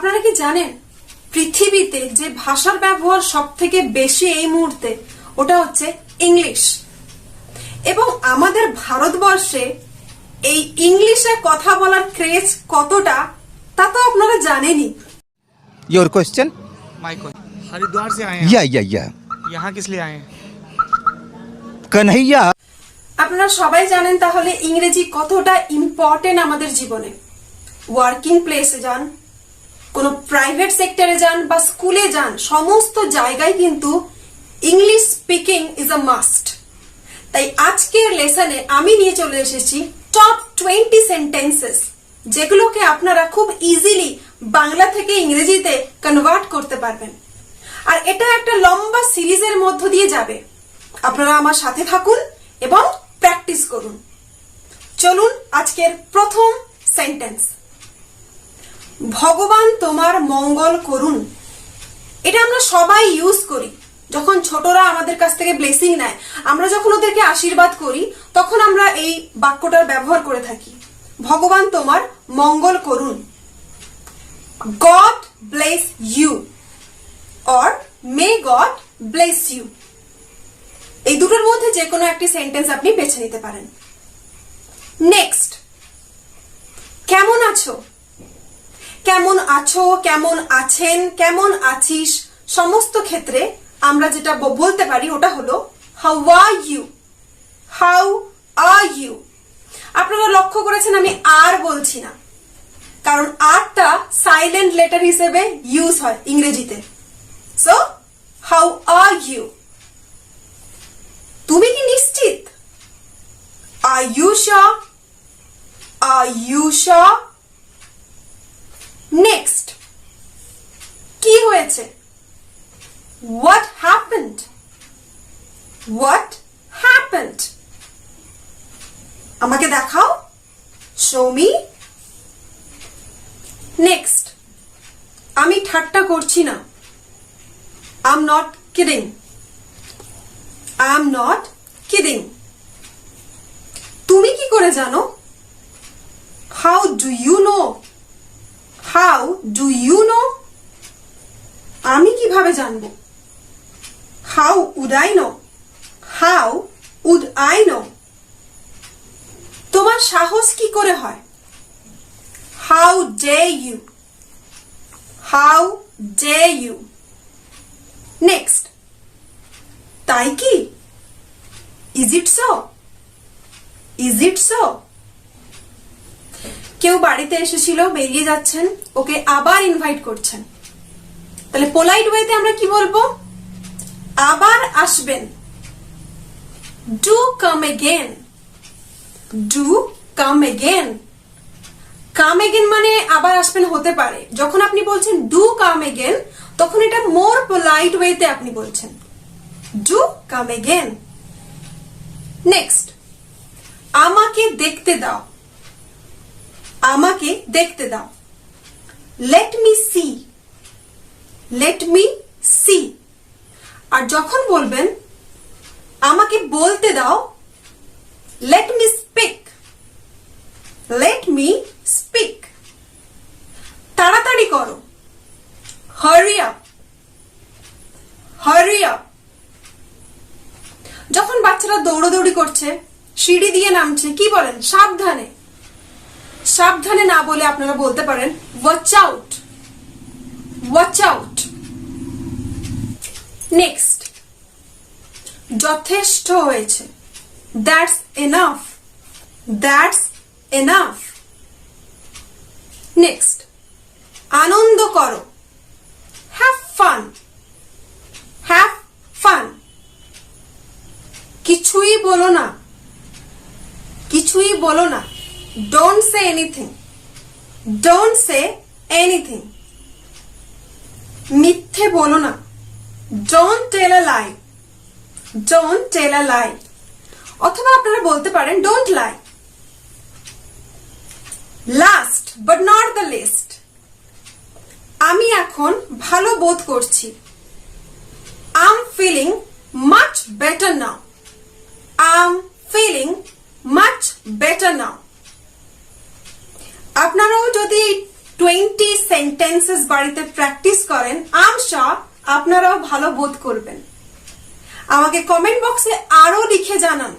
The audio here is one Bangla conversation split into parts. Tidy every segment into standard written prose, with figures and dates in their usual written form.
আপনারা কি জানেন পৃথিবীতে যে ভাষার ব্যবহার সবথেকে বেশি এই মুহূর্তে ওটা হচ্ছে ইংলিশ। এবং আমাদের ভারতবর্ষে এই ইংলিশে কথা বলার ক্রেজ কতটা তা তো আপনারা জানেনই। Your question? My question, Haridwar से आए हैं। या यहाँ किस लिए आए हैं? कन्हैया। আপনারা সবাই জানেন তাহলে ইংরেজি কতটা ইম্পর্টেন্ট আমাদের জীবনে। ওয়ার্কিং প্লেসে যান, কোনো প্রাইভেট সেক্টরে যান বা স্কুলে যান, সমস্ত জায়গায় কিন্তু English speaking is a must. তাই আজকের লেসনে আমি নিয়ে চলে এসেছি টপ 20 সেন্টেন্সেস যেগুলোকে আপনারা খুব ইজিলি বাংলা থেকে ইংরেজিতে কনভার্ট করতে পারবেন। আর এটা একটা লম্বা সিরিজের মধ্য দিয়ে যাবে। আপনারা আমার সাথে থাকুন এবং প্র্যাকটিস করুন। চলুন আজকের প্রথম সেন্টেন্স। ভগবান তোমার মঙ্গল করুন। এটা আমরা সবাই ইউজ করি যখন ছোটরা আমাদের কাছ থেকে ব্লেসিং নেয়। আমরা যখন ওদেরকে আশীর্বাদ করি তখন আমরা এই বাক্যটার ব্যবহার করে থাকি। ভগবান তোমার মঙ্গল করুন। God bless you or may God bless you। এই দুটোর মধ্যে যে কোনো একটি সেন্টেন্স আপনি বেছে নিতে পারেন। নেক্সট, কেমন আছো? কেমন আছো, কেমন আছেন, কেমন আছিস, সমস্ত ক্ষেত্রে আমরা যেটা বলতে পারি ওটা হলো how are you. How are you. আপনারা লক্ষ্য করেছেন আমি আর বলছি না, কারণ আরটা সাইলেন্ট লেটার হিসেবে ইউজ হয় ইংরেজিতে। So how are you. তুমি কি নিশ্চিত? Are you sure? Are you sure? Next, কি হয়েছে? What happened? What happened? আমাকে দেখাও। Show me. নেক্সট, আমি ঠাট্টা করছি না। I'm not kidding. I'm not kidding. তুমি কি করে জানো? How do you know? How do you know? আমি কিভাবে জানবো? How would I know? How would I know? তোমার সাহস কি করে হয়? How dare you? How dare you? Next, তাই কি? Is it so? Is it so? কেউ বাড়িতে এসেছিল, বেরিয়ে যাচ্ছেন, ওকে আবার ইনভাইট করছেন। তাহলে পোলাইট ওয়েতে আমরা কি বলবো? আবার আসবেন। Do come again. Do come again. Come again মানে আবার আসবেন হতে পারে। যখন আপনি বলছেন ডু কাম এগেন তখন এটা মোর পোলাইট ওয়েতে আপনি বলছেন ডু কাম এগেন। নেক্সট, আমাকে দেখতে দাও। আমাকে দেখতে দাও। Let me see. Let me see. আর যখন বলবেন আমাকে বলতে দাও, let me speak. Let me speak. তাড়াতাড়ি করো। Hurry up. Hurry up. যখন বাচ্চারা দৌড়াদৌড়ি করছে, সিঁড়ি দিয়ে নামছে, কি বলেন? সাবধানে। সাবধানে না বলে আপনারা বলতে পারেন watch out. Watch out. Next, যথেষ্ট হয়েছে। That's enough. That's enough. Next, আনন্দ করো। Have fun. Have fun. কিছুই বলো না। কিছুই বলো না। Don't say anything. Don't say anything. মিথ্যে বলো না। Don't tell a lie. Don't tell a lie. অথবা আপনারা বলতে পারেন don't lie. Last but not the least, আমি এখন ভালো বোধ করছি। I am feeling much better now. I am feeling much better নাও। আপনারাও যদি 20 সেন্টেন্সেস বাড়িতে প্র্যাকটিস করেন, আম শিওর আপনারাও ভালো বোধ করবেন। আমাকে কমেন্ট বক্সে আরো লিখে জানান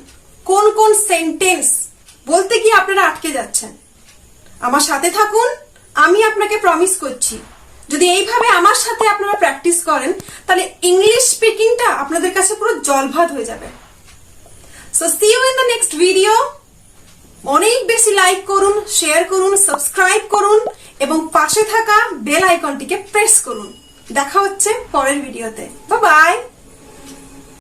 কোন কোন সেন্টেন্স বলতে গিয়ে আপনারা আটকে যাচ্ছেন। আমার সাথে থাকুন, আমি আপনাকে প্রমিস করছি যদি এইভাবে আমার সাথে আপনারা প্র্যাকটিস করেন তাহলে ইংলিশ স্পিকিংটা আপনাদের কাছে পুরো জলভাত হয়ে যাবে। So see you in the next video. অনেক বেশি লাইক করুন, শেয়ার করুন, সাবস্ক্রাইব করুন এবং পাশে থাকা বেল আইকনটিকে প্রেস করুন। দেখা হচ্ছে পরের ভিডিওতে। Bye bye.